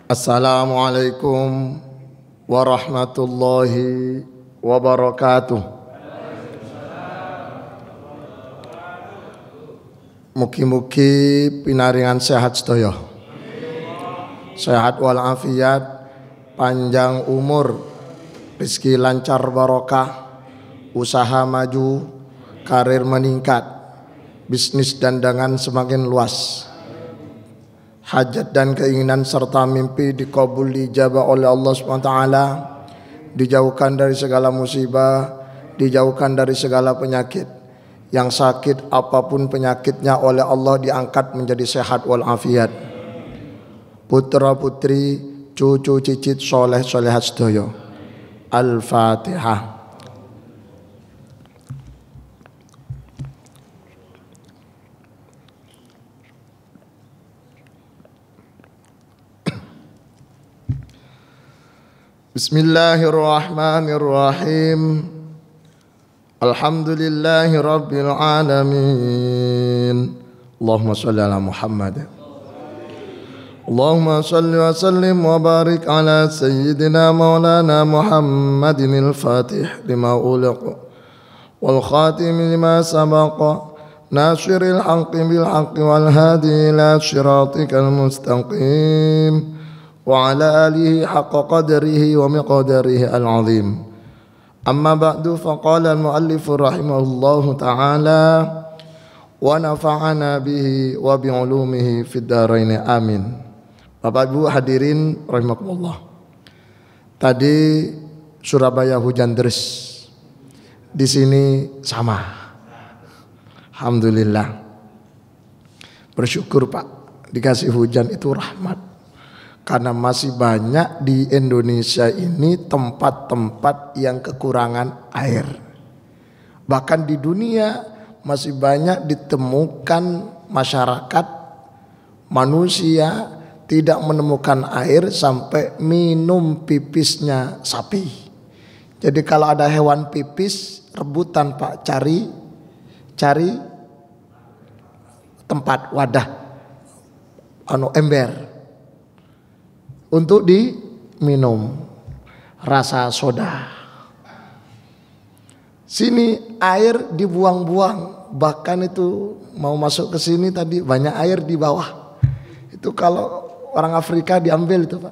Assalamualaikum warahmatullahi wabarakatuh. Mugi-mugi pinaringan sehat sedaya. Sehat walafiat, panjang umur, rezeki lancar barokah, usaha maju, karir meningkat, bisnis dan dagangan semakin luas. Hajat dan keinginan serta mimpi dikabul dijabah oleh Allah SWT. Dijauhkan dari segala musibah, dijauhkan dari segala penyakit. Yang sakit apapun penyakitnya oleh Allah diangkat menjadi sehat walafiat. Putra putri, cucu cicit soleh solehat sedaya. Al-Fatihah. Bismillahirrahmanirrahim. Alhamdulillahi rabbil alamin. Allahumma shalli ala Muhammad. Allahumma shalli wa sallim wa barik ala sayyidina maulana Muhammadin al-Fatih lima uliq wal khatim lima sabaqa nasiril haqqi bil haqqi wal hadi ila siratikal mustaqim wa ala alihi haqqa qadrihi wa miqdarihi al-azim. Amma ba'du, faqala al-muallif rahimahullahu ta'ala wa nafa'ana bihi wa bi'ulumihi fid dharain amin. Bapak Ibu hadirin rahimakumullah. Tadi Surabaya hujan deras. Di sini sama. Alhamdulillah. Bersyukur Pak, dikasih hujan itu rahmat. Karena masih banyak di Indonesia ini tempat-tempat yang kekurangan air. Bahkan di dunia masih banyak ditemukan masyarakat manusia tidak menemukan air sampai minum pipisnya sapi. Jadi kalau ada hewan pipis rebutan Pak, cari tempat wadah ember untuk diminum rasa soda. Sini air dibuang-buang, bahkan itu mau masuk ke sini tadi banyak air di bawah. Itu kalau orang Afrika diambil itu Pak,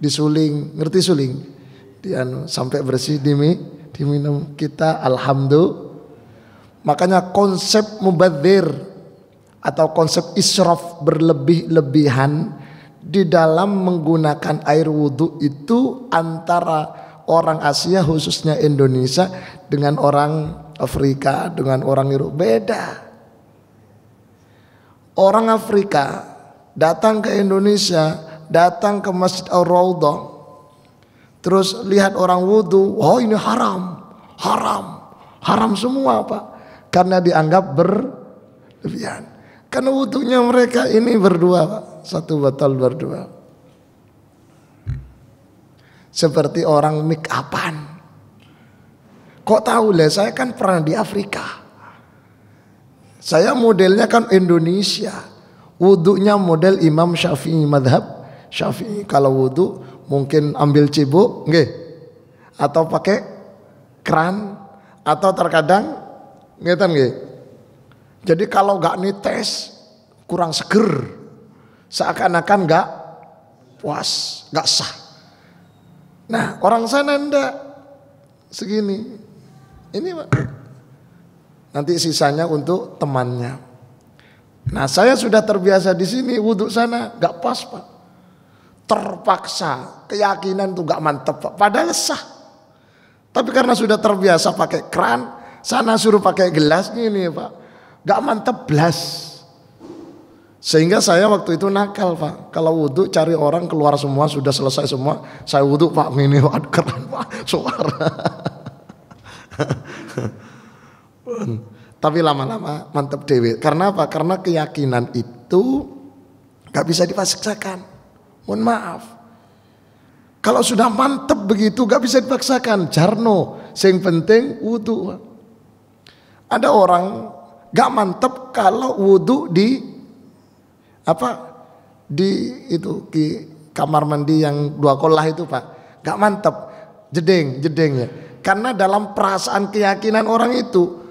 disuling, ngerti suling? Sampai bersih diminum. Kita alhamdulillah. Makanya konsep mubadzir atau konsep israf berlebih-lebihan di dalam menggunakan air wudhu itu antara orang Asia khususnya Indonesia dengan orang Afrika, dengan orang Eropa beda. Orang Afrika datang ke Indonesia, datang ke Masjid Ar-Raudhah, terus lihat orang wudhu, oh ini haram semua Pak, karena dianggap berlebihan. Karena wudhunya mereka ini berdua Pak. Satu botol berdua. Seperti orang make upan. Kok tahu lah, saya kan pernah di Afrika. Saya modelnya kan Indonesia. Wudhunya model Imam Syafi'i, madhab Syafi'i. Kalau wudhu mungkin ambil cibuk, nggih, atau pakai keran, atau terkadang ngeten nggih. Jadi kalau gak nites kurang seger, seakan-akan gak puas, gak sah. Nah orang sana ndak segini. Ini Pak, nanti sisanya untuk temannya. Nah saya sudah terbiasa di sini, wudhu sana gak pas Pak. Terpaksa, keyakinan tuh gak mantep Pak, padahal sah. Tapi karena sudah terbiasa pakai keran, sana suruh pakai gelas gini Pak, gak mantep blas. Sehingga saya waktu itu nakal Pak, kalau wudhu cari orang keluar semua, sudah selesai semua, saya wudhu Pak, ini Pak, keren Pak, suara. Tapi lama-lama mantep dewe. Karena apa? Karena keyakinan itu gak bisa dipaksakan. Mohon maaf. Kalau sudah mantep begitu gak bisa dipaksakan. Jarno, yang penting wudhu. Ada orang gak mantep kalau wudhu di kamar mandi yang 2 kolah itu Pak, gak mantep, jeding ya. Karena dalam perasaan keyakinan orang itu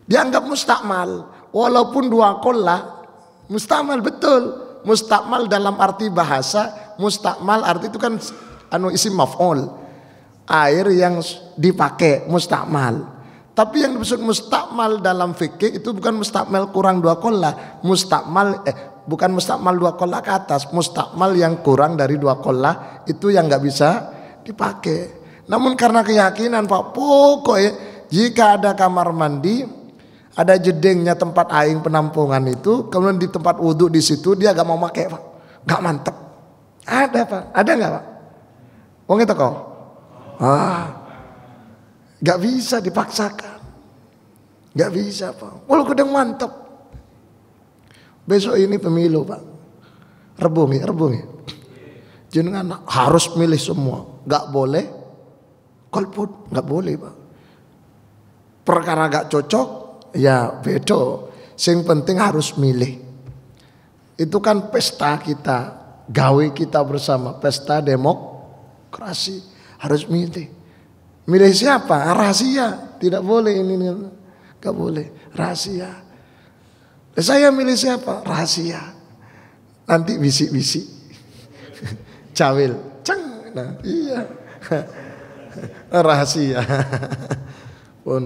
dianggap mustakmal, walaupun 2 kolah mustakmal betul. Mustakmal dalam arti bahasa, mustakmal arti itu kan isim maf'ul, air yang dipakai mustakmal. Tapi yang dimaksud mustakmal dalam fikih itu bukan mustakmal kurang 2 kolah, bukan mustakmal 2 kolah ke atas, mustakmal yang kurang dari 2 kolah itu yang nggak bisa dipakai. Namun karena keyakinan Pak, pokoknya jika ada kamar mandi, ada jedingnya tempat aing penampungan itu, kemudian di tempat wudhu di situ dia gak mau pakai Pak, gak mantep. Ada Pak, ada nggak Pak? Wong itu kok? Gak bisa dipaksakan, gak bisa Pak. Walau kadang mantep. Besok ini pemilu Pak, rebung ya. Jenengan harus milih semua, gak boleh golput, gak boleh Pak. Perkara gak cocok, ya beda. Sing penting harus milih. Itu kan pesta kita, gawe kita bersama, pesta demokrasi. Harus milih. Milih siapa? Rahasia. Tidak boleh ini, gak boleh. Rahasia. Saya milih siapa? Rahasia. Nanti bisik-bisik. Cawil. Ceng. Nah, iya. Rahasia.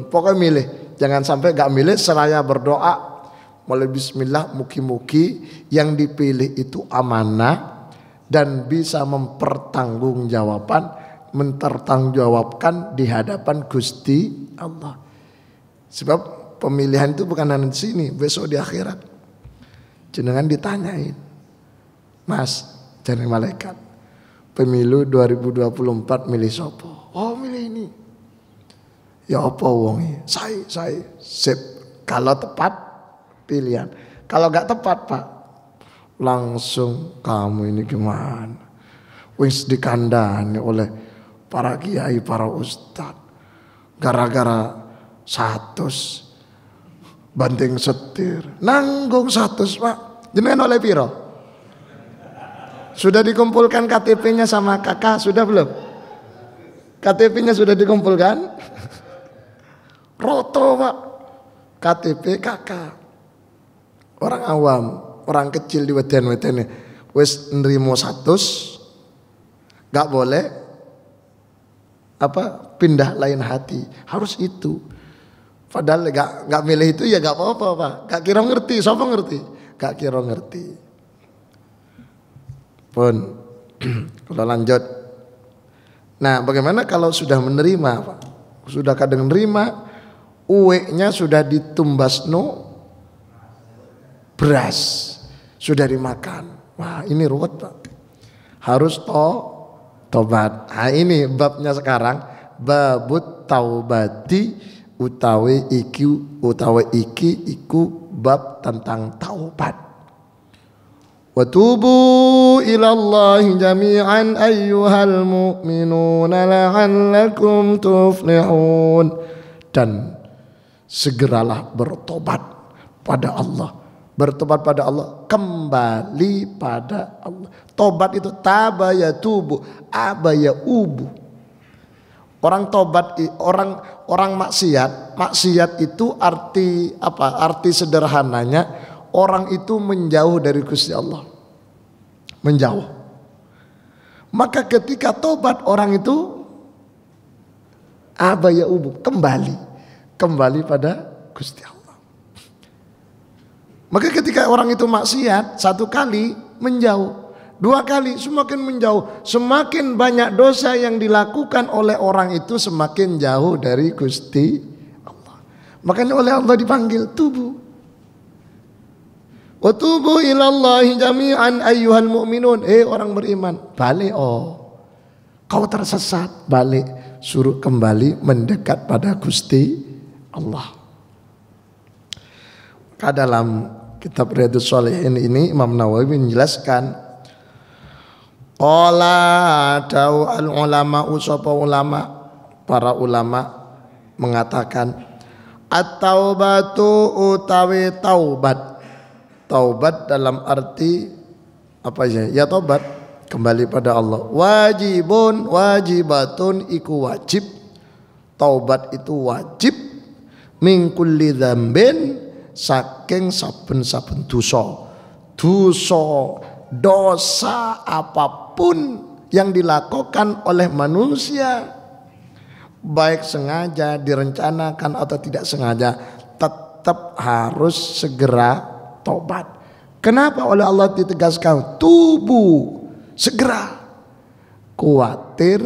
Pokoknya milih. Jangan sampai gak milih seraya berdoa. Mulai bismillah, mugi-mugi yang dipilih itu amanah dan bisa mempertanggungjawabkan di hadapan Gusti Allah. Sebab pemilihan itu bukan hanya di sini, besok di akhirat. Jenengan ditanyain, Mas, jadi malaikat, pemilu 2024 milih sopo? Oh, milih ini. Ya apa wongi? Saya sip. Kalau tepat pilihan. Kalau gak tepat Pak, langsung kamu ini gimana? Wis dikandani oleh para kiai, para ustad, gara-gara 100 banting setir, nanggung 100 Pak. Jenengan oleh piro? Sudah dikumpulkan KTP-nya sama kakak, sudah belum? KTP-nya sudah dikumpulkan? Roto Pak, KTP kakak. Orang awam, orang kecil di weten-weten wis nrimo 100, gak boleh pindah lain hati, harus itu. Padahal gak milih itu ya gak apa-apa Pak. Gak kira ngerti, siapa ngerti? Gak kira ngerti. Pun kalau lanjut. Nah, bagaimana kalau sudah menerima Pak? Sudah kadang menerima, uweknya sudah ditumbasno beras, sudah dimakan. Wah, ini ruwet Pak. Harus tobat. Nah, ini babnya sekarang, babut taubati utawi iki iku bab tentang taubat. Wa tubu ilallahi jami'an ayyuhal mu'minuna la'allakum tuflihun. Dan segeralah bertobat pada Allah. Bertobat pada Allah, kembali pada Allah. Tobat itu taba ya tubu, aba ya ubu. Orang tobat, orang maksiat itu arti apa? Arti sederhananya orang itu menjauh dari Gusti Allah. Menjauh. Maka ketika tobat orang itu aba ya ubu, kembali pada Gusti Allah. Maka ketika orang itu maksiat, 1 kali menjauh, 2 kali semakin menjauh, semakin banyak dosa yang dilakukan oleh orang itu semakin jauh dari Gusti Allah. Makanya oleh Allah dipanggil tubu. Wa tubu ilallahi jami'an ayyuhal mu'minun. Orang beriman, balik kau tersesat, balik, suruh kembali mendekat pada Gusti Allah. Maka dalam kitab Riyadhus Shalihin ini Imam Nawawi menjelaskan, qala da'u al-ulama para ulama mengatakan at-taubatu utawi taubat dalam arti apa ya? Ya tobat, kembali pada Allah. Wajibun wajibatun iku wajib. Taubat itu wajib min kulli dzambin saking saben-saben dosa apapun yang dilakukan oleh manusia, baik sengaja, direncanakan atau tidak sengaja, tetap harus segera tobat. Kenapa oleh Allah ditegaskan tubu segera? Khawatir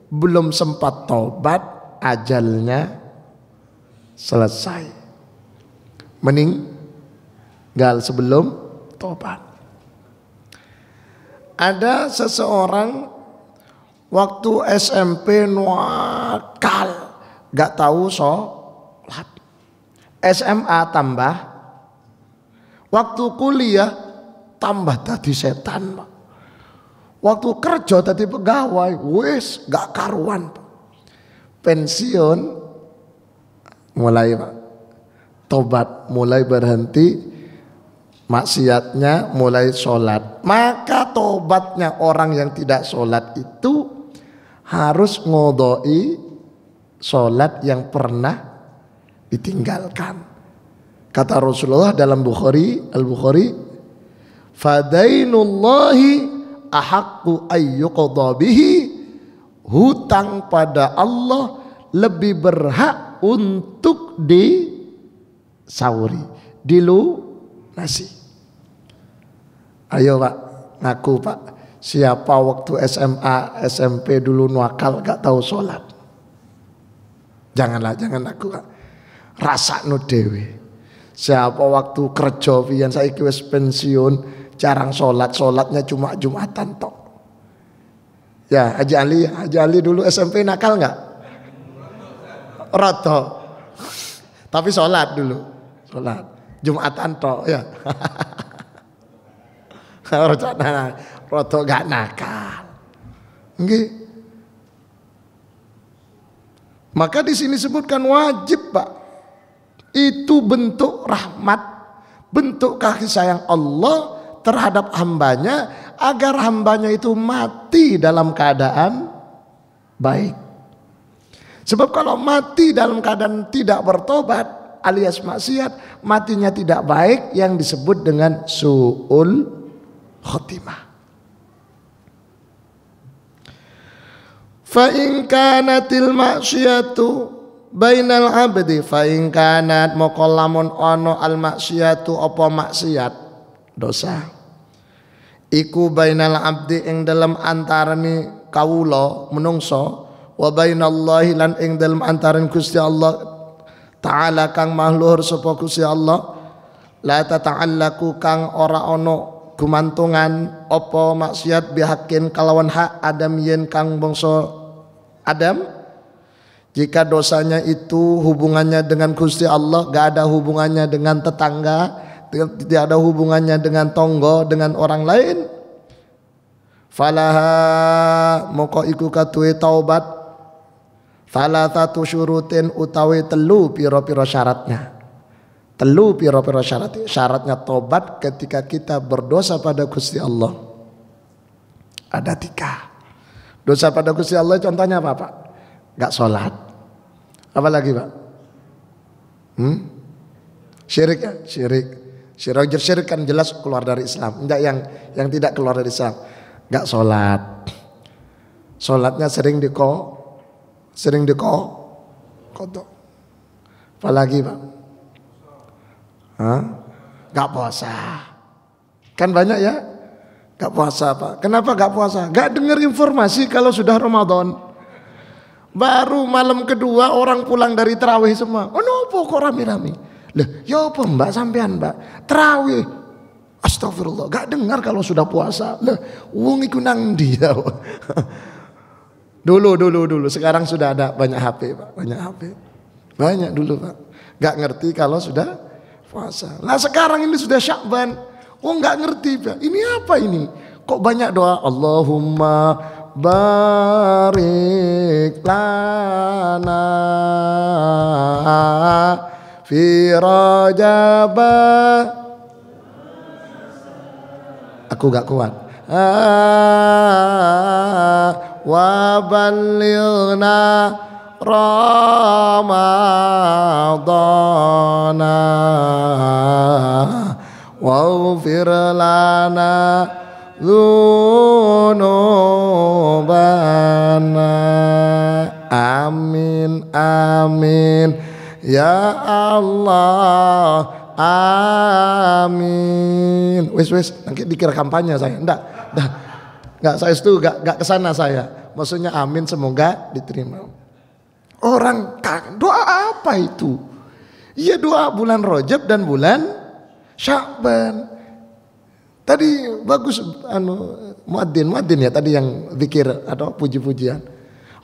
belum sempat tobat, ajalnya selesai, meninggal sebelum tobat. Ada seseorang waktu SMP nakal, gak tahu sholat. SMA tambah, waktu kuliah tambah tadi setan. Waktu kerja tadi pegawai, wis gak karuan. Pensiun mulai tobat, mulai berhenti maksiatnya, mulai sholat. Maka tobatnya orang yang tidak sholat itu harus ngodoi sholat yang pernah ditinggalkan. Kata Rasulullah dalam Al-Bukhari, fadainullahi ahaqqu ayyuqadha bihi, hutang pada Allah lebih berhak untuk disauri, dilunasi. Ayo Pak, ngaku Pak, siapa waktu SMA, SMP dulu nakal gak tahu sholat? Jangan aku Pak. Rasakno dhewe. Siapa waktu kerja pian saiki wis pensiun, jarang sholatnya cuma Jumatan tok. Ya, Haji Ali dulu SMP nakal enggak? Rada. Tapi sholat dulu. Sholat. Jumatan tok ya. Rada gak nakal. Nggih. Maka di sini sebutkan wajib, Pak. Itu bentuk rahmat, bentuk kasih sayang Allah terhadap hambanya, agar hambanya itu mati dalam keadaan baik. Sebab kalau mati dalam keadaan tidak bertobat alias maksiat, matinya tidak baik, yang disebut dengan su'ul khotimah. Fa in kanatil maksiatu bainal abdi, fa in kanat moko lamun ana al maksiatu apa maksiat dosa iku bainal abdi ing dalam antarane kawula menungso, wa bainallahi lan ing dalam antarane Gusti Allah taala kang mahluhur sapa Gusti Allah, la tata'allaku kang ora ana gumantungan apa maksiat bihakin kalawan hak adam yen kang bangsa Adam. Jika dosanya itu hubungannya dengan Gusti Allah, gak ada hubungannya dengan tetangga, tidak ada hubungannya dengan tonggo, dengan orang lain, falaha moko iku katuwe taubat salasatu syurutin utawi telu pira-pira syaratnya. Telu pira-pira syaratnya tobat ketika kita berdosa pada Gusti Allah. Ada 3. Dosa pada Gusti Allah contohnya apa Pak? Gak sholat. Apa lagi Pak? Syirik ya? Syirik kan jelas keluar dari Islam. Enggak yang tidak keluar dari Islam. Gak sholat. Sholatnya sering kodok. Apa lagi Pak? Gak puasa. Kan banyak ya? Gak puasa Pak. Kenapa gak puasa? Gak dengar informasi kalau sudah Ramadan. Baru malam kedua orang pulang dari terawih semua. Oh nopo kok rame-rame? Lah, ya apa Mbak sampean Mbak? Terawih. Astagfirullah, gak dengar kalau sudah puasa. Lah, wong iku nang ndi ya? Dulu. Sekarang sudah ada banyak HP Pak, banyak dulu Pak. Gak ngerti kalau sudah puasa. Nah sekarang ini sudah Syakban. Oh gak ngerti Pak. Ini apa ini? Kok banyak doa Allahumma barik lana fi Rajab. Aku gak kuat. wa ballighna ramadana waghfir lana dzunubana. Amin amin ya Allah, amin. Wis nanti dikira kampanye saya. Enggak, saya itu enggak kesana saya. Maksudnya amin semoga diterima. Orang kan doa apa itu? Iya doa bulan Rajab dan bulan Sya'ban. Tadi bagus muadzin ya tadi yang zikir atau puji-pujian.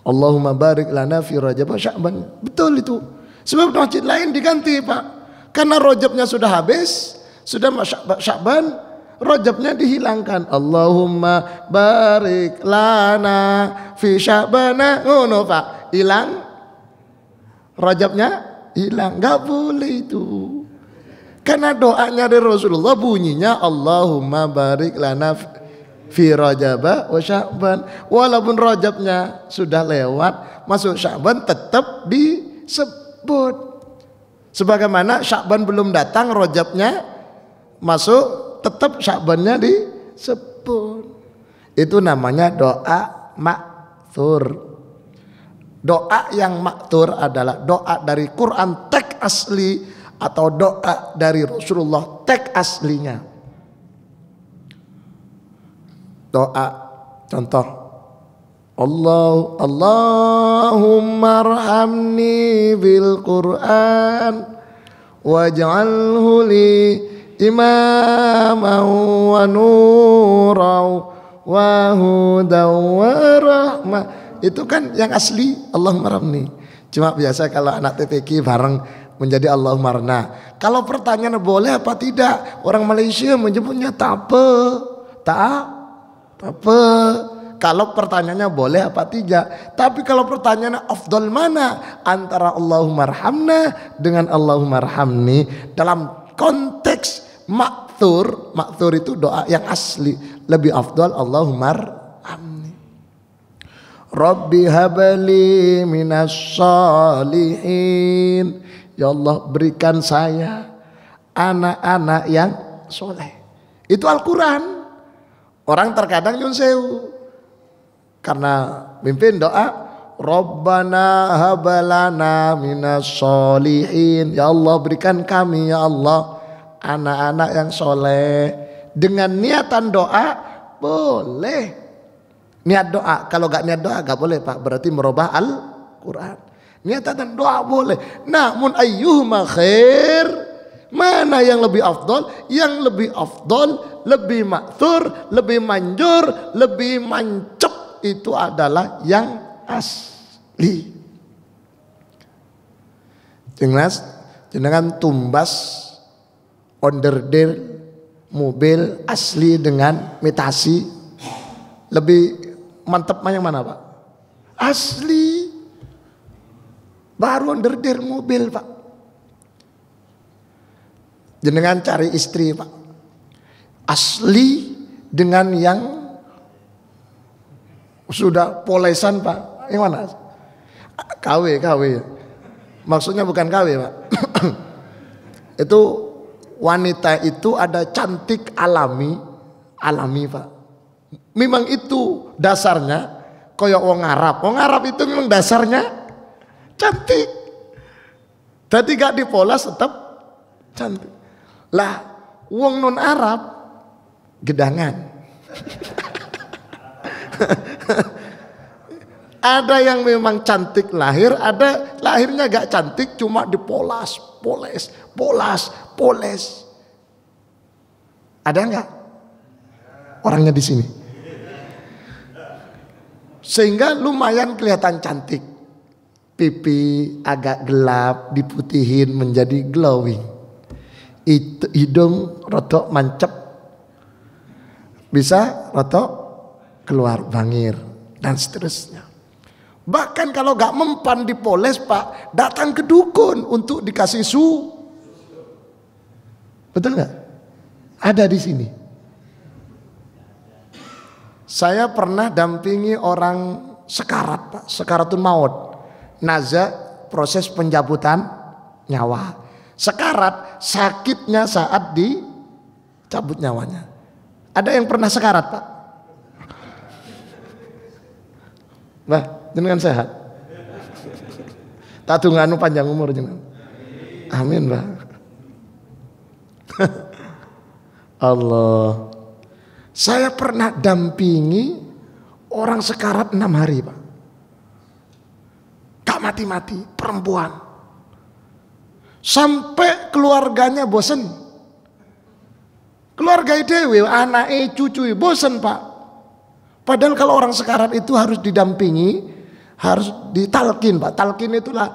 Allahumma barik lana fi Rajab wa Sya'ban. Betul itu. Sebab masjid lain diganti Pak. Karena Rajabnya sudah habis, sudah Sya'ban, Rajabnya dihilangkan. Allahumma barik lana fi Sya'bana. Ngono Pak, hilang. Rajabnya hilang. Gak boleh itu. Karena doanya dari Rasulullah bunyinya Allahumma barik lana fi Rajab wa Sya'ban. Walaupun Rajabnya sudah lewat, masuk Sya'ban tetap disebut. Sebagaimana Sya'ban belum datang, Rajabnya masuk, tetap Sya'bannya disebut. Itu namanya doa ma'thur. Doa yang ma'thur adalah doa dari Quran teks asli atau doa dari Rasulullah teks aslinya. Doa contoh Allahumma arhamni bil Qur'an waj'alhu li imaman wa nuran wa hudan wa rahmah. Itu kan yang asli Allahumma arhamni. Cuma biasa kalau anak TPQ bareng menjadi Allahumma arna. Kalau pertanyaan boleh apa tidak, orang Malaysia menyebutnya tak apa. Kalau pertanyaannya boleh apa tidak. Tapi kalau pertanyaannya afdal mana antara Allahumma arhamna dengan Allahumma arhamni dalam konteks makthur itu doa yang asli, lebih afdal Allahumma arhamni. Rabbi habli minas salihin. Ya Allah berikan saya anak-anak yang soleh. Itu Al-Quran. Orang terkadang nyun sewu karena mimpin doa Rabbana habalana minas solihin. Ya Allah berikan kami ya Allah anak-anak yang soleh. Dengan niatan doa boleh. Niat doa, kalau gak niat doa gak boleh Pak, berarti merubah Al-Quran. Niatan doa boleh. Namun ayyuhuma khair, mana yang lebih afdol? Yang lebih afdol, lebih makthur, lebih manjur, lebih mancep itu adalah yang asli. Jangan tumbas onderdeal mobil asli dengan metasi. Lebih mantap yang mana Pak? Asli. Baru onderdeal mobil Pak. Jenengan cari istri Pak, asli dengan yang sudah polesan Pak. Yang mana? KW. Maksudnya bukan KW Pak. Itu wanita itu ada cantik alami Pak. Memang itu dasarnya koyok wong Arab. Wong Arab itu memang dasarnya cantik. Tadi gak dipolas tetap cantik. Lah wong non Arab gedangan. Ada yang memang cantik lahir, ada lahirnya gak cantik cuma dipoles. Ada nggak orangnya di sini? Sehingga lumayan kelihatan cantik. Pipi agak gelap diputihin menjadi glowing. Hidung rotok mancep, bisa rotok keluar bangir dan seterusnya. Bahkan kalau gak mempan dipoles Pak, datang ke dukun untuk dikasih Betul gak? Ada di sini. Saya pernah dampingi orang sekarat, Pak, sekaratul maut. Naza, proses pencabutan nyawa. Sekarat, sakitnya saat dicabut nyawanya. Ada yang pernah sekarat, Pak? Bah, jenengan sehat. Tatunganu panjang umur jenengan. Amin, Pak. Allah. Saya pernah dampingi orang sekarat 6 hari, Pak. Gak mati-mati, perempuan. Sampai keluarganya bosen. Keluarga dewe, anak cucu bosen, Pak. Padahal kalau orang sekarat itu harus didampingi, harus ditalkin, Pak. Talkin itulah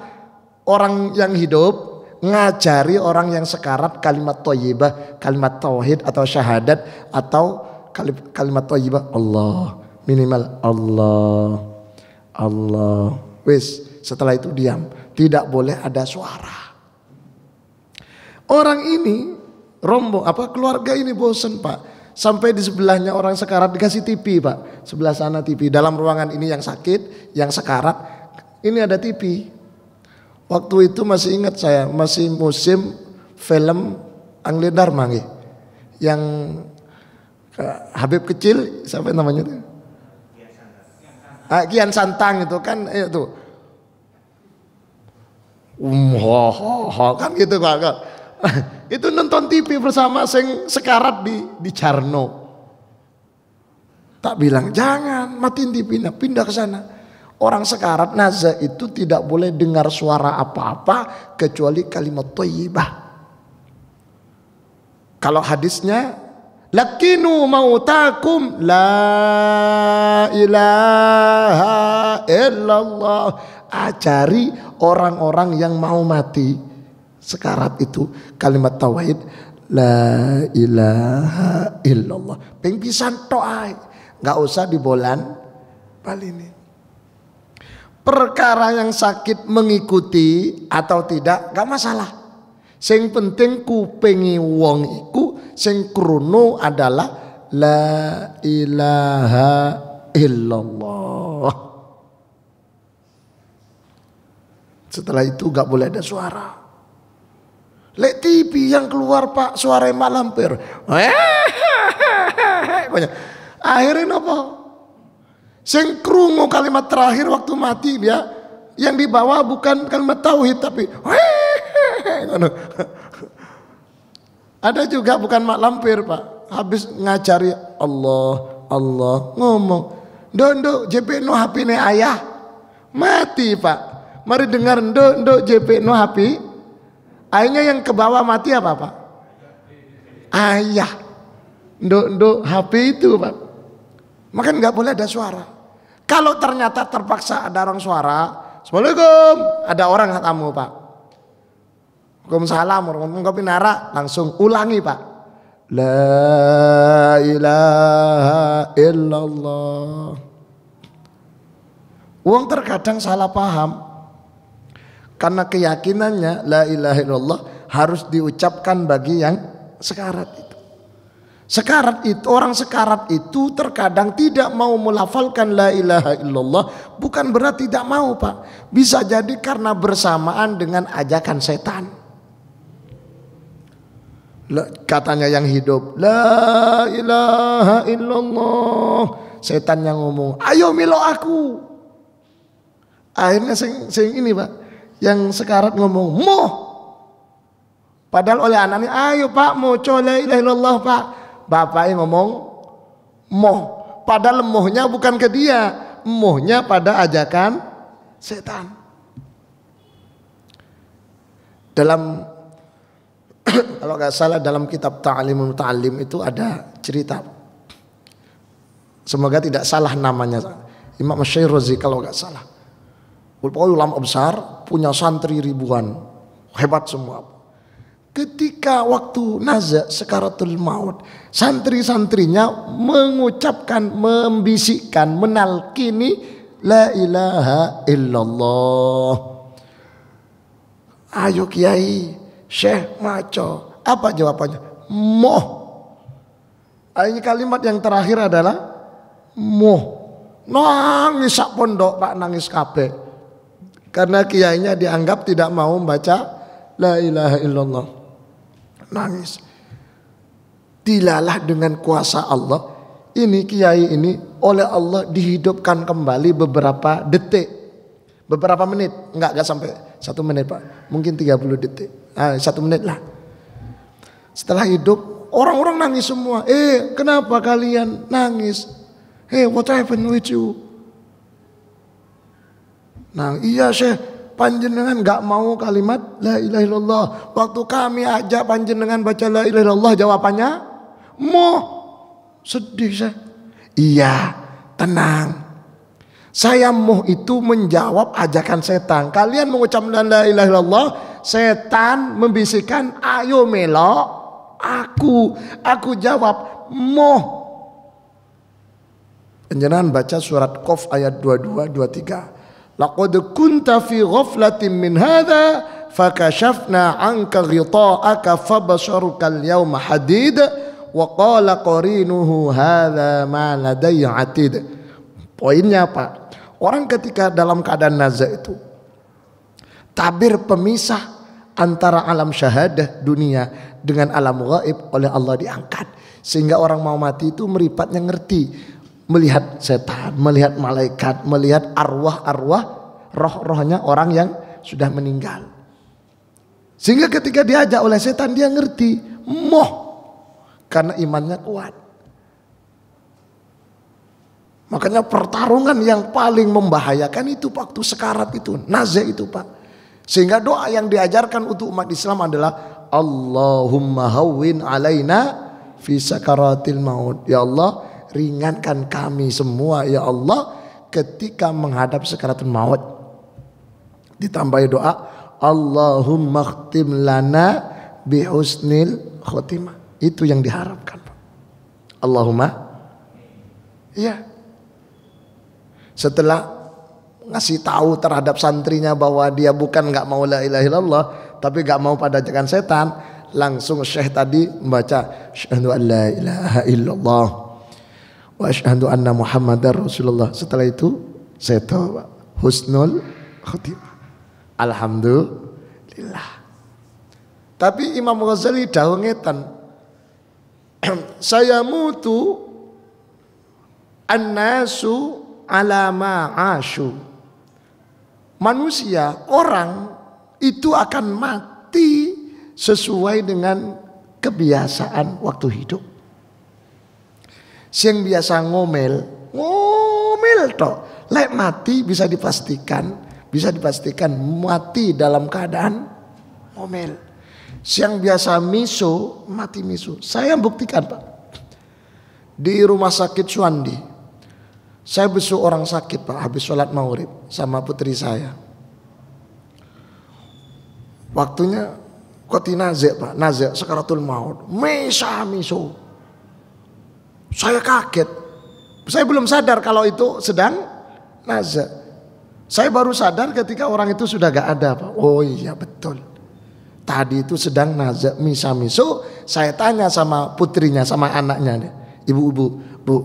orang yang hidup ngajari orang yang sekarat kalimat thayyibah, kalimat tauhid atau syahadat atau kalimat thayyibah Allah, minimal Allah. Wis, setelah itu diam, tidak boleh ada suara. Orang ini rombong keluarga ini bosen, Pak. Sampai di sebelahnya orang sekarat dikasih TV, Pak. Sebelah sana TV. Dalam ruangan ini yang sakit, yang sekarat, ini ada TV. Waktu itu masih ingat saya, masih musim film Anglir Dharma nggih. Yang Habib kecil, siapa namanya itu? Kian Santang itu kan itu. Kan gitu Pak. Itu nonton TV bersama sing sekarat di Carno. Tak bilang jangan matiin TV, pindah ke sana. Orang sekarat naza itu tidak boleh dengar suara apa-apa kecuali kalimat thayyibah. Kalau hadisnya lakinu mautakum la ilaha illallah. Ajari orang-orang yang mau mati sekarat itu kalimat tauhid la ilaha illallah. Ping pisan tok ae, enggak usah dibolan balini. Perkara yang sakit mengikuti atau tidak enggak masalah. Sing penting kupengi wong iku sing krungu adalah la ilaha illallah. Setelah itu enggak boleh ada suara. Lek TV yang keluar Pak suara mak lampir. Akhirnya apa? Sing krungu kalimat terakhir waktu mati dia yang dibawa bukan kalimat tauhid tapi ada juga bukan mak lampir, Pak. Habis ngajari Allah ngomong, "Nduk JP no HP ne ayah." Mati, Pak. Mari dengar nduk JP no HP. Akhirnya yang ke bawah mati apa, Pak? Ayah. Nduk HP itu, Pak. Maka nggak boleh ada suara. Kalau ternyata terpaksa ada orang suara, Assalamualaikum, ada orang tamu, Pak. Waalaikumsalam, ngomong pinara, langsung ulangi, Pak. La ilaha illallah. Wong terkadang salah paham. Karena keyakinannya la ilaha illallah harus diucapkan bagi yang sekarat itu. Sekarat itu, orang sekarat itu terkadang tidak mau melafalkan la ilaha illallah, bukan berarti tidak mau, Pak. Bisa jadi karena bersamaan dengan ajakan setan. Katanya yang hidup la ilaha illallah, setan yang ngomong ayo milo aku. Akhirnya sing ini, Pak, yang sekarat ngomong moh. Padahal oleh anaknya ayo Pak moco la ilaha illallah, Pak. Bapaknya ngomong moh. Padahal mohnya bukan ke dia, mohnya pada ajakan setan. Dalam kalau nggak salah dalam kitab Ta'limul Muta'allim itu ada cerita. Semoga tidak salah namanya. Imam Syairozi kalau nggak salah. Ulama besar punya santri ribuan, hebat semua. Ketika waktu nazak sekaratul maut, santri-santrinya mengucapkan, membisikkan, menalkini la ilaha illallah. Ayo Kiai, Syekh maco. Apa jawabannya? Moh. Ini kalimat yang terakhir adalah Moh nangis sak pondok Pak, nangis kabeh. Karena kiainya dianggap tidak mau membaca la ilaha illallah. Nangis. Dilalah dengan kuasa Allah, ini kiai ini oleh Allah dihidupkan kembali beberapa detik, beberapa menit, enggak sampai 1 menit Pak, mungkin 30 detik, 1 menit lah. Setelah hidup, orang-orang nangis semua. Kenapa kalian nangis? What happened with you? Nah, iya Syekh, panjenengan enggak mau kalimat la ilaha illallah. Waktu kami ajak panjenengan baca la ilaha illallah, jawabannya moh. Sedih saya. Iya, tenang. Saya moh itu menjawab ajakan setan. Kalian mengucap la ilaha illallah, setan membisikkan ayo melok aku. Aku jawab moh. Panjenengan baca surat Qaf ayat 22 23. Laqad kunta fi ghaflatin min hadza fakashafna 'anka ghita'aka fabasharuka al-yawma hadid wa qala qarinuhu hadza ma ladayya 'atid. Poinnya apa? Orang ketika dalam keadaan nazar itu, tabir pemisah antara alam syahadah dunia dengan alam gaib oleh Allah diangkat, sehingga orang mau mati itu meripatnya ngerti, melihat setan, melihat malaikat, melihat arwah-arwah, roh-rohnya orang yang sudah meninggal. Sehingga ketika diajak oleh setan dia ngerti, moh, karena imannya kuat. Makanya pertarungan yang paling membahayakan itu waktu sekarat itu, nazar itu Pak. Sehingga doa yang diajarkan untuk umat Islam adalah Allahumma hawwin alaina fi sakaratil maut. Ya Allah, ringankan kami semua ya Allah ketika menghadap sakaratul maut. Ditambahi doa Allahumma khtim lana bi husnil khotimah. Itu yang diharapkan Pak. Allahumma, iya. Setelah ngasih tahu terhadap santrinya bahwa dia bukan nggak mau la ilaha illallah, tapi nggak mau pada ajakan setan, langsung Syekh tadi membaca asyhadu an la ilaha illallah wa asyhadu anna Muhammadar Rasulullah. Setelah itu saya tahu husnul khotimah. Alhamdulillah. Tapi Imam Ghazali dawuh ngetan, saya mutu annasu ala ma asyu. Manusia, orang itu akan mati sesuai dengan kebiasaan waktu hidup. Yang biasa ngomel toh, lek mati bisa dipastikan mati dalam keadaan ngomel. Yang biasa miso, mati miso. Saya buktikan Pak. Di rumah sakit Suwandi, saya besuk orang sakit Pak, habis sholat maghrib sama putri saya. Waktunya koti nazak Pak, nazak sakaratul maut, miso. Saya kaget. Saya belum sadar kalau itu sedang nazak. Saya baru sadar ketika orang itu sudah gak ada Pak. Oh iya betul. Tadi itu sedang nazak miso. Saya tanya sama putrinya, sama anaknya, ibu-ibu, Bu,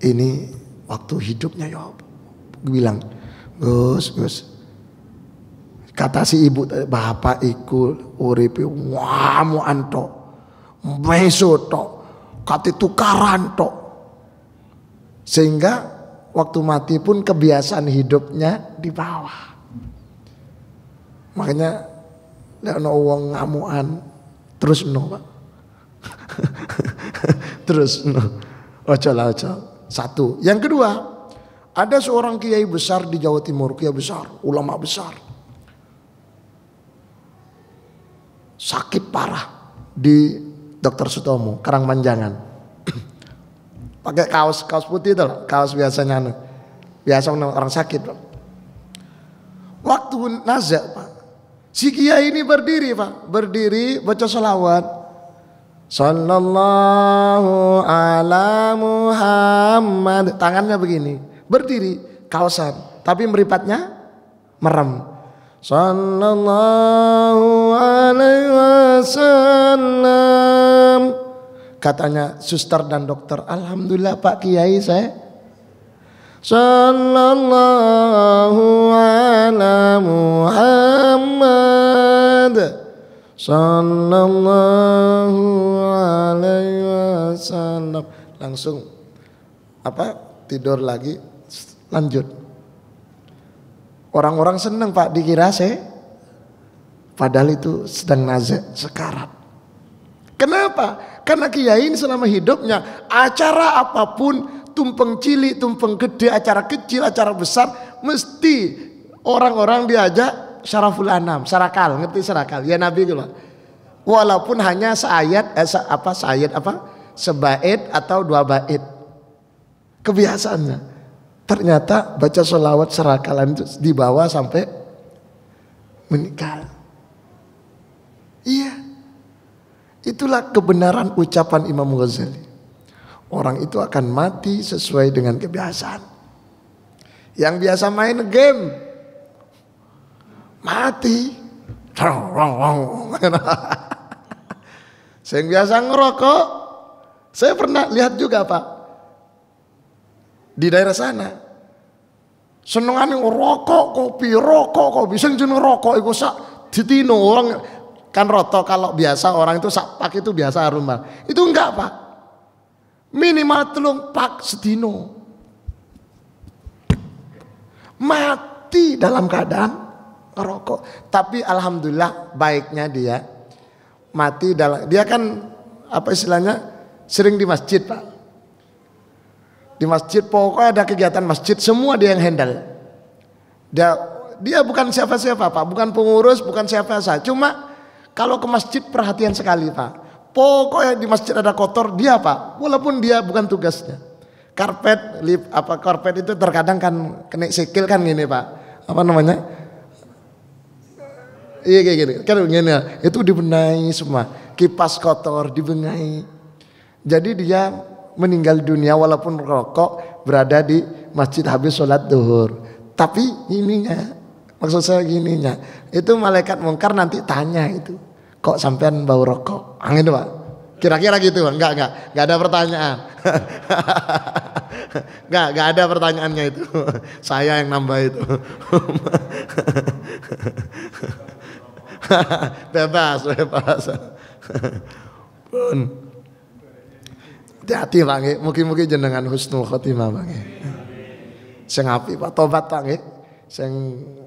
ini waktu hidupnya ya. Bilang, Gus. Kata si ibu, bapak ikut uripi wamu anto, meso tok, kati tukaran tok. Sehingga waktu mati pun kebiasaan hidupnya di bawah. Makanya ana wong ngamukan terus Pak. Terus ojo. Satu. Yang kedua, ada seorang kiai besar di Jawa Timur, kiai besar, ulama besar. Sakit parah di Dr. Sutomo, Karangmanjangan. Pakai kaos putih itu loh, kaos biasanya biasa orang sakit Pak. Waktu nazak Pak, si kiai ini berdiri Pak, baca sholawat. Sallallahu ala Muhammad, tangannya begini, berdiri, kaosan, tapi meripatnya merem. Sallallahu alaihi wasallam. Katanya suster dan dokter, alhamdulillah Pak Kiai saya Sallallahu ala Muhammad sallallahu alaihi wasallam. Langsung tidur lagi, lanjut. Orang-orang senang Pak, dikira padahal itu sedang nazar sekarat. Kenapa? Karena kiai ini selama hidupnya acara apapun, tumpeng cilik, tumpeng gede, acara kecil, acara besar, mesti orang-orang diajak syaraful anam, sarakal, ngerti sarakal? Ya Nabi itu. Walaupun hanya sebaid atau 2 bait. Kebiasaannya. Ternyata baca sholawat serakalan itu dibawa sampai meninggal. Iya. Itulah kebenaran ucapan Imam Ghazali. Orang itu akan mati sesuai dengan kebiasaan. Yang biasa main game mati. Yang biasa ngerokok, saya pernah lihat juga Pak di daerah sana. Senengane rokok, kopi, sing jeneng rokok iku sak ditino orang kan roto. Kalau biasa orang itu sak pak itu biasa rumah. Itu enggak Pak. Minimal 3 pak sedino. Mati dalam keadaan ngerokok. Tapi alhamdulillah baiknya dia mati dalam, dia kan sering di masjid Pak. Di masjid pokoknya ada kegiatan masjid semua dia yang handle. Dia bukan siapa-siapa Pak, bukan pengurus, bukan siapa saja. Cuma kalau ke masjid perhatian sekali Pak. Pokoknya di masjid ada kotor dia Pak, walaupun dia bukan tugasnya. Karpet itu terkadang kan kena sikil kan gini Pak. Apa namanya? Iya kayak gini. Kan gini itu dibenahi semua. Kipas kotor dibenahi. Jadi dia meninggal dunia walaupun rokok berada di masjid habis sholat duhur. Tapi maksud saya gininya, itu malaikat mungkar nanti tanya itu, kok sampean bau rokok? Angin Pak. Kira-kira gitu Pak. Enggak ada pertanyaan. Enggak ada pertanyaannya itu. Saya yang nambah itu. bebas. Pun. Hati-hati Pak nggih, mugi-mugi jenengan husnul khotimah Pak nggih. Sing apik Pak, tobat Pak nggih. Sing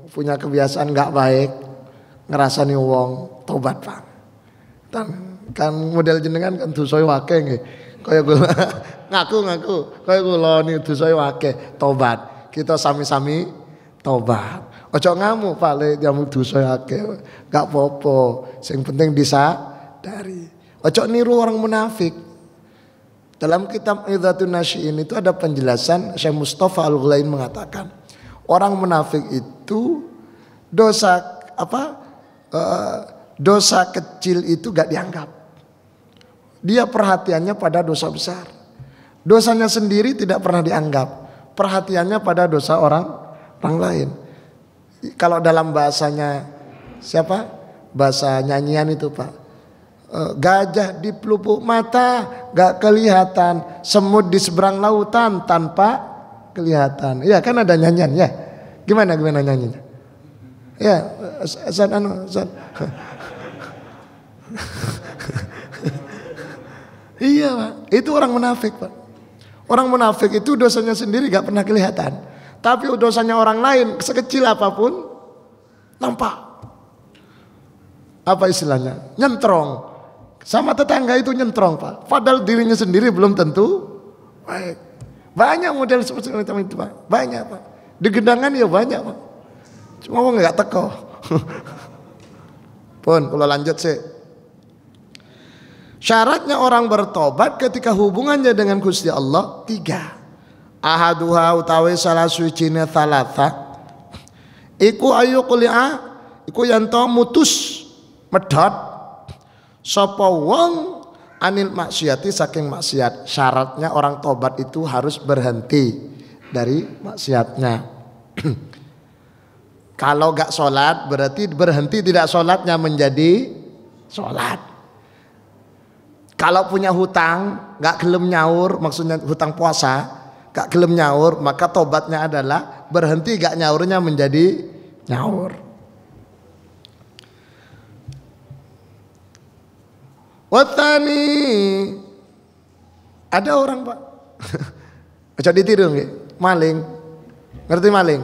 punya kebiasaan enggak baik, ngerasani wong, tobat Pak. Kan model jenengan kan dosa wake nggih. Kaya kula ngaku kaya kula ni dosa wake, tobat. Kita sami-sami tobat. Ojo ngamuk Pak le jamu dosa wake. Enggak apa-apa, sing penting disadari. Ojo niru orang munafik. Dalam kitab Idhatun Nasyi'in itu ada penjelasan, Syekh Mustafa Al-Ghulain mengatakan orang munafik itu dosa kecil itu gak dianggap. Dia perhatiannya pada dosa besar. Dosanya sendiri tidak pernah dianggap. Perhatiannya pada dosa orang lain. Kalau dalam bahasanya siapa? Bahasa nyanyian itu Pak. Gajah di pelupuk mata gak kelihatan, semut di seberang lautan tanpa kelihatan. Ya kan ada nyanyian ya. Gimana nyanyinya? Ya, Ustaz. Iya Pak, itu orang munafik Pak. Orang munafik itu dosanya sendiri gak pernah kelihatan, tapi dosanya orang lain sekecil apapun nampak. Apa istilahnya? Nyentrong. Sama tetangga itu nyentrong Pak, padahal dirinya sendiri belum tentu baik. Banyak model seperti itu Pak, banyak Pak. Di Gedangan ya banyak Pak. Cuma mau nggak teko. Pun kalau lanjut sih. Syaratnya orang bertobat ketika hubungannya dengan Gusti Allah 3. Ahaduha utawi salah sucine thalatha. Iku ayu kuliah, iku yanto mutus medhot sapa wong anil maksiati saking maksiat. Syaratnya orang tobat itu harus berhenti dari maksiatnya. Kalau gak sholat berarti berhenti tidak sholatnya menjadi sholat. Kalau punya hutang gak gelem nyaur, maksudnya hutang puasa, gak gelem nyaur, maka tobatnya adalah berhenti gak nyaurnya menjadi nyaur. Watani, ada orang Pak, aja ditiru nggih, maling, ngerti maling?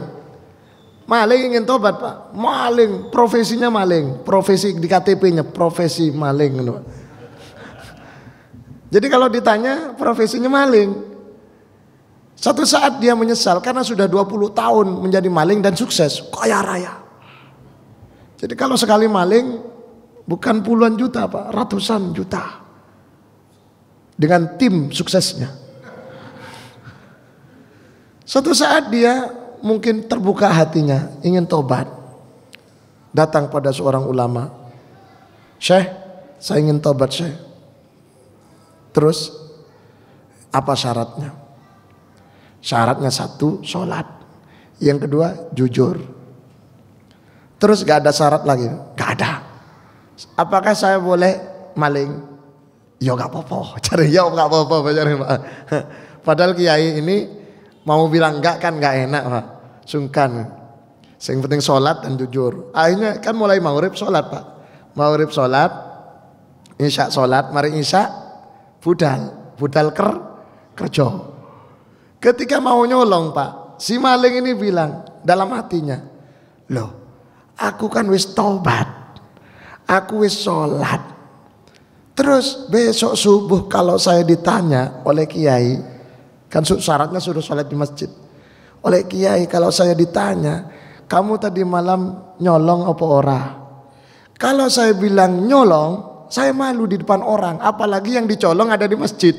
Maling ingin tobat Pak, maling, profesinya maling, profesi di KTP-nya profesi maling. Jadi kalau ditanya profesinya maling, satu saat dia menyesal karena sudah 20 tahun menjadi maling dan sukses, kaya raya. Jadi kalau sekali maling bukan puluhan juta Pak, ratusan juta. Dengan tim suksesnya. Suatu saat dia mungkin terbuka hatinya, ingin tobat. Datang pada seorang ulama. Syekh, saya ingin tobat Syekh. Terus, apa syaratnya? Syaratnya satu, sholat. Yang kedua, jujur. Terus gak ada syarat lagi? Gak ada. Apakah saya boleh maling? Ya gak apa-apa. Cari ya gak apa-apa. Padahal kiai ini mau bilang enggak kan gak enak Pak. Sungkan. Yang penting sholat dan jujur. Akhirnya kan mulai maghrib sholat Pak. Maghrib sholat, isya sholat, mari isya budal kerja. Ketika mau nyolong Pak, si maling ini bilang dalam hatinya, loh aku kan wis tobat, aku wis sholat. Terus besok subuh kalau saya ditanya oleh kiai, kan syaratnya suruh sholat di masjid. Oleh kiai kalau saya ditanya, kamu tadi malam nyolong apa ora? Kalau saya bilang nyolong, saya malu di depan orang, apalagi yang dicolong ada di masjid.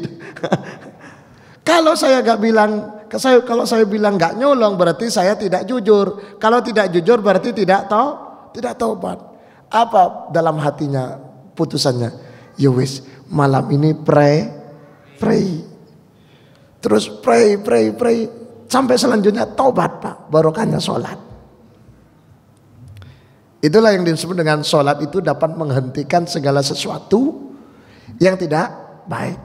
Kalau saya gak bilang, kalau saya bilang gak nyolong berarti saya tidak jujur. Kalau tidak jujur berarti tidak taubat. Apa dalam hatinya putusannya? Ya wis, malam ini pray. Terus pray sampai selanjutnya taubat Pak, barokahnya sholat. Itulah yang disebut dengan sholat itu dapat menghentikan segala sesuatu yang tidak baik.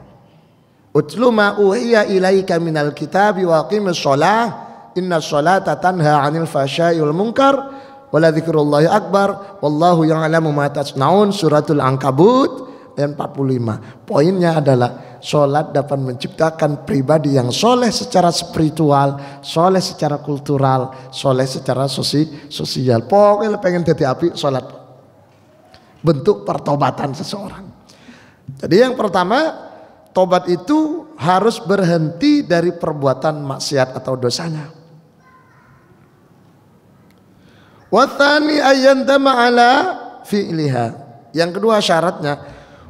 Utlu ma uhiya ilaika minal kitabi wa aqimus sholah inna sholata tanha 'anil fahsya'i wal munkar wala dzikrullahi akbar wallahu ya'lamu ma tasnaun. Suratul Ankabut ayat 45. Poinnya adalah sholat dapat menciptakan pribadi yang soleh secara spiritual, soleh secara kultural, soleh secara sosial. Pokoknya pengen jadi api sholat. Bentuk pertobatan seseorang. Jadi yang pertama, tobat itu harus berhenti dari perbuatan maksiat atau dosanya. Wathani ayyandama ala fi'liha. Yang kedua syaratnya,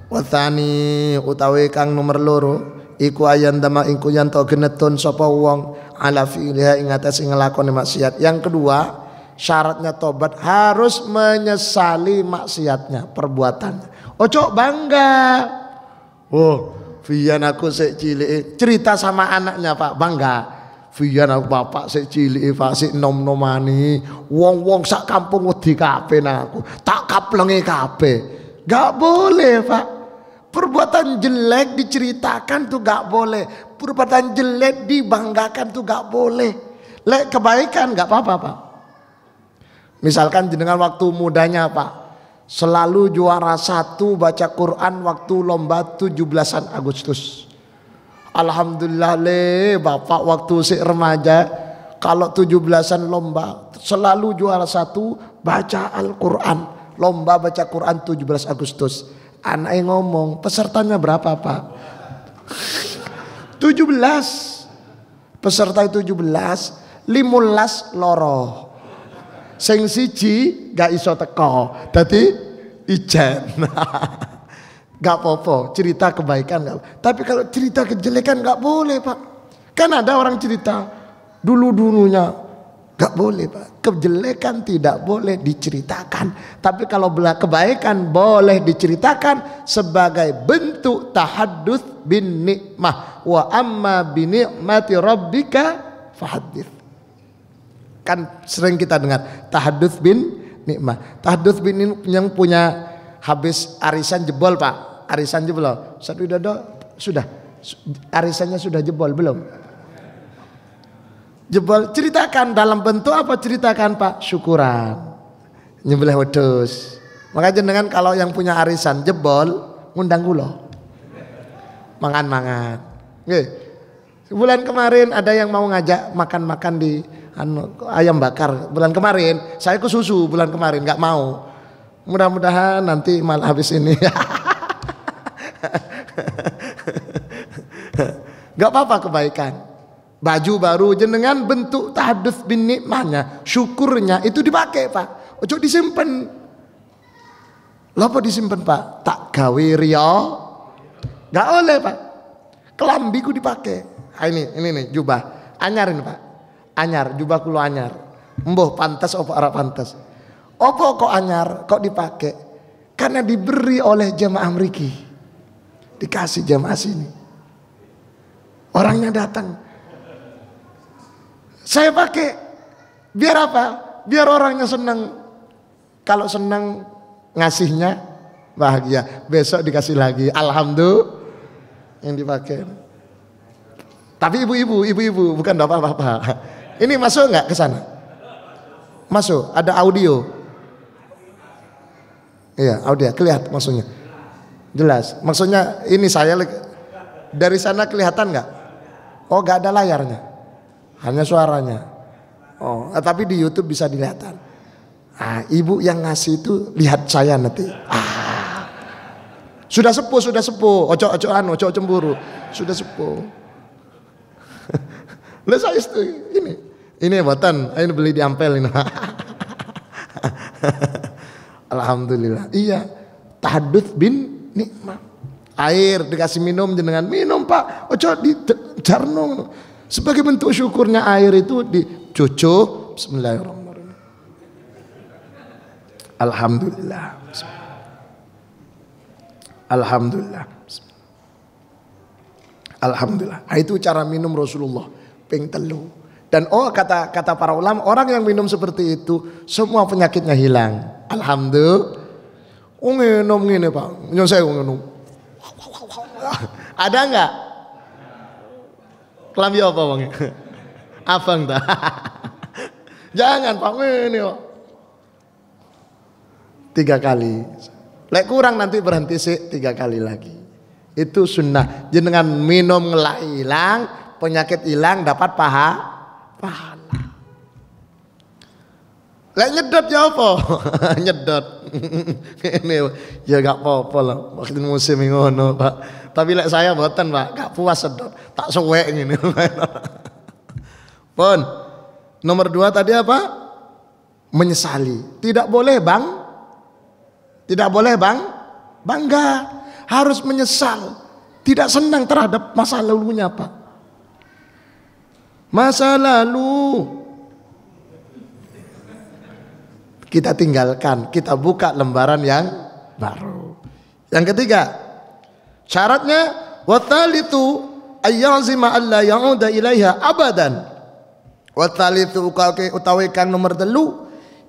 wathani utawi kang nomor loro iku ayandama iku yen to genetun sapa wong ala fi'liha ing atase nglakoni maksiat. Yang kedua, syaratnya tobat harus menyesali maksiatnya, perbuatannya. Ojo bangga. Oh, Vian aku sik cilik cerita sama anaknya Pak, bangga. Vian aku bapak sik cilik Pak sik nom-nomani wong-wong sak kampung wedi kabeh aku. Tak kaplengi kabeh. Gak boleh Pak. Perbuatan jelek diceritakan tuh gak boleh. Perbuatan jelek dibanggakan tuh gak boleh. Lek kebaikan gak apa-apa Pak. Misalkan jenengan waktu mudanya Pak, selalu juara 1 baca Quran waktu lomba 17-an Agustus. Alhamdulillah bapak waktu si remaja kalau 17-an lomba selalu juara 1 baca Al-Quran. Lomba baca Quran 17 Agustus. Anaknya ngomong, pesertanya berapa Pak? 17. Peserta 17, 15 loro. Sing siji gak iso teko, dadi ijen. Gak apa-apa, cerita kebaikan gak. Tapi kalau cerita kejelekan gak boleh Pak. Kan ada orang cerita dulu-dulunya, gak boleh Pak. Kejelekan tidak boleh diceritakan. Tapi kalau kebaikan boleh diceritakan sebagai bentuk tahadduts bin nikmah. Wa amma bi ni'mati rabbika fahaddits. Kan sering kita dengar tahadduts bin nikmah. Tahadduts bin nikmah yang punya habis arisan jebol Pak. Arisan jebol. Ustaz Widodo sudah arisannya sudah jebol belum? Jebol, ceritakan dalam bentuk apa, ceritakan Pak? Syukuran. Nyembelih wedhus. Maka jenengan kalau yang punya arisan jebol ngundang kula. Mangan-mangan. Nggih. Bulan kemarin ada yang mau ngajak makan-makan di ayam bakar. Bulan kemarin saya ke susu bulan kemarin nggak mau. Mudah-mudahan nanti malah habis ini. Gak apa-apa kebaikan. Baju baru jenengan bentuk tahdits bin nikmahnya, syukurnya itu dipakai Pak. Ojo disimpan. Lapa disimpan Pak? Tak gawe riya. Gak oleh Pak. Kelambiku dipakai. Ini nih jubah anyar ini Pak. Anyar, jubah kulo anyar. Mbuh pantas apa ora pantas? Apa kok anyar, kok dipakai? Karena diberi oleh jemaah mriki. Dikasih jemaah sini. Orangnya datang. Saya pakai. Biar apa? Biar orangnya senang. Kalau senang ngasihnya bahagia. Besok dikasih lagi. Alhamdulillah yang dipakai. Tapi ibu-ibu bukan apa-apa. Ini masuk nggak ke sana? Masuk. Ada audio. Iya, audio. Kelihatan maksudnya. Jelas. Maksudnya ini saya dari sana kelihatan nggak? Oh, nggak ada layarnya. Hanya suaranya. Oh, tapi di YouTube bisa dilihatkan. Ibu yang ngasih itu lihat saya nanti. Sudah sepuh. Ojo cemburu. Sudah sepuh. Lah saya ini buatan, ini beli di Ampel ini. Alhamdulillah. Iya. Tahdits bin nikmah. Air dikasih minum jenengan minum Pak. Ojo di jarno. Sebagai bentuk syukurnya air itu dicucuk. Bismillahirrahmanirrahim. Alhamdulillah. Alhamdulillah. Alhamdulillah. Itu cara minum Rasulullah. Ping telu. Dan kata para ulama, orang yang minum seperti itu semua penyakitnya hilang. Alhamdulillah. Minum ngene Pak. Nyon saya minum. Ada enggak? Kelambi apa Bang? Abang dah. Jangan Pak ini Pak. 3 kali. Lek kurang nanti berhenti sih 3 kali lagi. Itu sunnah. Jenengan minum ngelak hilang, penyakit hilang, dapat pahala. Lek nyedot ya apa? Nyedot. Ini ya gak apa-apa lah. Waktu musim ngono Pak. Tapi lek saya boten Pak, gak puas sedot. Tak suwek ngene. Pun. Nomor 2 tadi apa? Menyesali. Tidak boleh Bang. Tidak boleh Bang. Bangga. Harus menyesal. Tidak senang terhadap masa lalunya Pak. Masa lalu kita tinggalkan, kita buka lembaran yang baru. Yang ketiga, syaratnya wathalithu ayyazima alla ya'uda ilaiha abadan. Wathalithu utawi kang nomor 3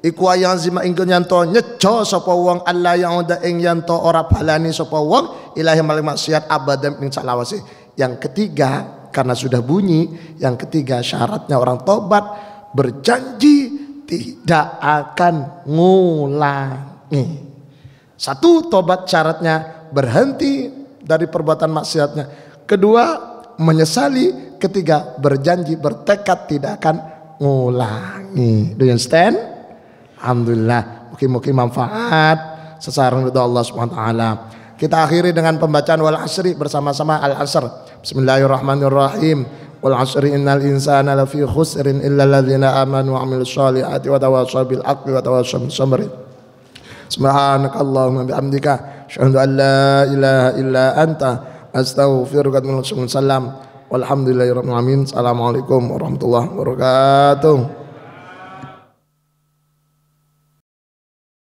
iku ayyazima ing nyanto nyejo sapa wong alla ya'uda ing yanto ora balani sapa wong ilahi maling maksiat abadan ing salawase. Yang ketiga, karena sudah bunyi, yang ketiga syaratnya orang tobat berjanji tidak akan ngulangi. 1, tobat syaratnya berhenti dari perbuatan maksiatnya. 2, menyesali. 3, berjanji bertekad tidak akan ngulangi. Do you understand? Alhamdulillah. Mungkin manfaat sesarang ridha Allah Subhanahu wa taala. Kita akhiri dengan pembacaan wal asri bersama-sama al-asr. Bismillahirrahmanirrahim. Wal asri innal insana lafi khusrin illa alladzina amanu wa 'amilus shalihati wa tawassaw bil haqqi wa tawassaw bis sabr. Subhanakallahumma bihamdika asyhadu an la ilaha illa anta astaghfiruka wa atubu ilaik. Walhamdulillahirabbil alamin. Assalamualaikum warahmatullahi wabarakatuh.